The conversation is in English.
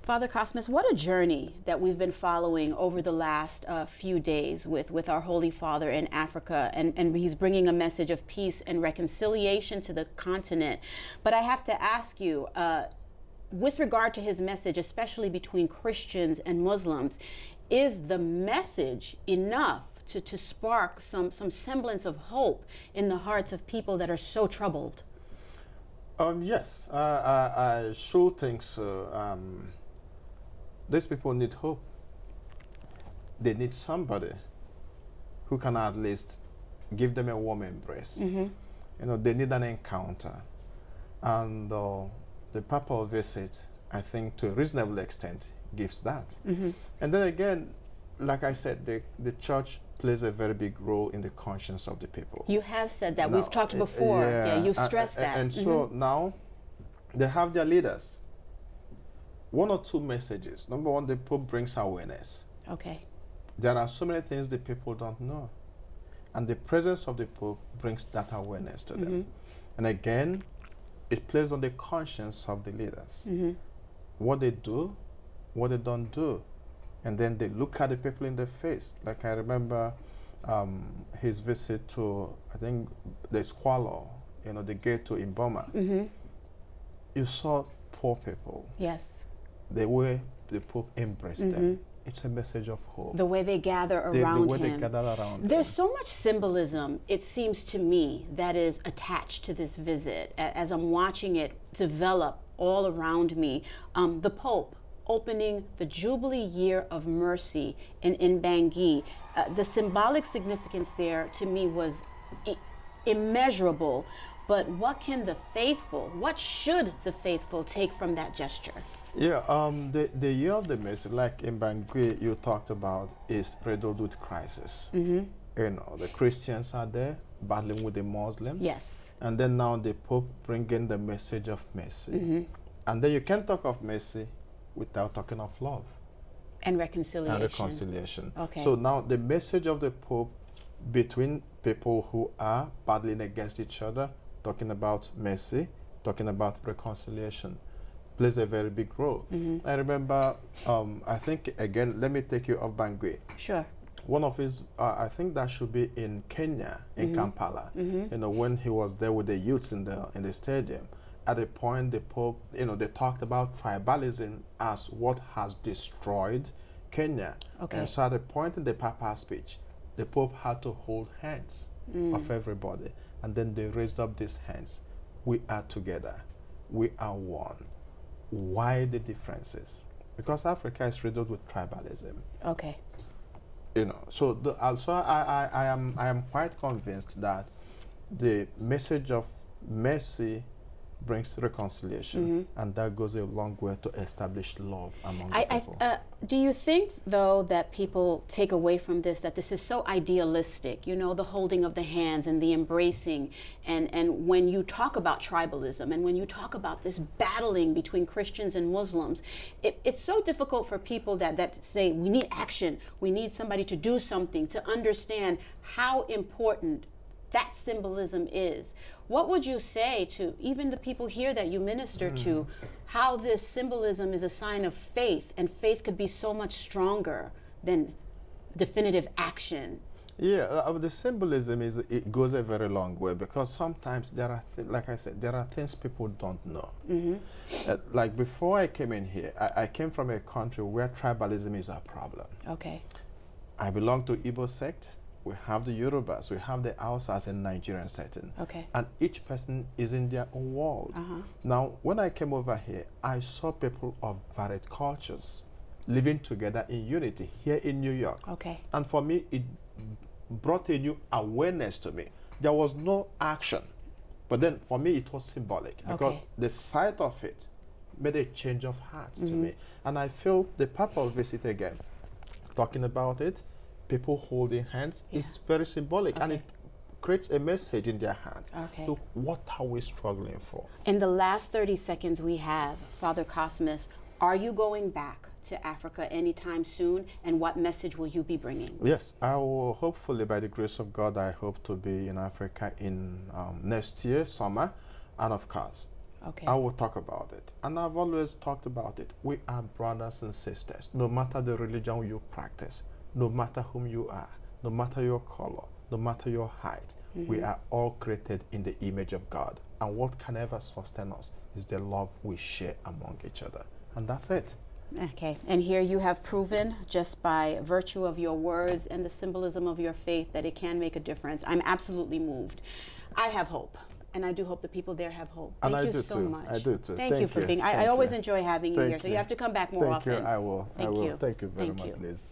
Father Cosmas, what a journey that we've been following over the last few days with our Holy Father in Africa, and he's bringing a message of peace and reconciliation to the continent. But I have to ask you, with regard to his message, especially between Christians and Muslims, is the message enough to spark some semblance of hope in the hearts of people that are so troubled? Yes, I sure think so. These people need hope. They need somebody who can at least give them a warm embrace. You know, they need an encounter. And the Papal visit, I think, to a reasonable extent, gives that. And then again, like I said, the church plays a very big role in the conscience of the people. You have said that. We've talked before. Yeah, you've stressed that. And so now they have their leaders. One or two messages. Number one, the Pope brings awareness. Okay. There are so many things the people don't know. And the presence of the Pope brings that awareness to them. And again, it plays on the conscience of the leaders. What they do, what they don't do. And then they look at the people in the face. Like I remember his visit to, I think, the Squalor, you know, the gate to Imboma. You saw poor people. Yes. The way the Pope embraced them. It's a message of hope. The way they gather around the way him. they gather around There's him. so much symbolism, it seems to me, that is attached to this visit. As I'm watching it develop all around me, the Pope opening the Jubilee Year of Mercy in Bangui. The symbolic significance there to me was immeasurable. But what can the faithful, what should the faithful take from that gesture? Yeah, the Year of the Mercy, like in Bangui you talked about, is riddled with crisis. You know, the Christians are there battling with the Muslims. Yes. And then now the Pope bringing the message of mercy. And then you can't talk of mercy without talking of love. And reconciliation. And reconciliation. Okay. So now the message of the Pope between people who are battling against each other, talking about mercy, talking about reconciliation, plays a very big role. I remember, I think, again, let me take you off Bangui. Sure. One of his, I think that should be in Kenya, in Kampala. You know, when he was there with the youths in the stadium. At a point, the Pope, you know, they talked about tribalism as what has destroyed Kenya. Okay. And so at a point in the Papal speech, the Pope had to hold hands of everybody. And then they raised up these hands. We are together. We are one. Why the differences? Because Africa is riddled with tribalism. Okay. You know, so I am quite convinced that the message of mercy brings reconciliation, and that goes a long way to establish love among the people. Do you think, though, that people take away from this that this is so idealistic, you know, the holding of the hands and the embracing, and when you talk about tribalism and when you talk about this battling between Christians and Muslims, it's so difficult for people that say we need action, we need somebody to do something, to understand how important that symbolism is. What would you say to even the people here that you minister to, how this symbolism is a sign of faith, and faith could be so much stronger than definitive action? Yeah, the symbolism it goes a very long way, because sometimes there are, like I said, there are things people don't know. Like before I came in here, I came from a country where tribalism is a problem. Okay. I belong to Igbo sect. We have the Yorubas, we have the Hausas in Nigerian setting. Okay. And each person is in their own world. Now, when I came over here, I saw people of varied cultures living together in unity here in New York. Okay. And for me, it brought a new awareness to me. There was no action, but then for me, it was symbolic, because the sight of it made a change of heart to me. And I feel the Papal visit again, talking about it, people holding hands, is very symbolic, and it creates a message in their hearts. Look, what are we struggling for? In the last 30 seconds we have, Father Cosmas, are you going back to Africa anytime soon, and what message will you be bringing? Yes, I will, hopefully, by the grace of God, I hope to be in Africa in next year, summer, and of course, Okay. I will talk about it. And I've always talked about it. We are brothers and sisters, no matter the religion you practice, no matter whom you are, no matter your color, no matter your height. We are all created in the image of God. And what can ever sustain us is the love we share among each other. And that's it. Okay, and here you have proven, just by virtue of your words and the symbolism of your faith, that it can make a difference. I'm absolutely moved. I have hope, and I do hope the people there have hope. And Thank I you do so too. much. I do too. Thank you for being. I always enjoy having you here, so you have to come back more often. Thank you. I will. Thank you. Thank you very Thank much, you. Liz.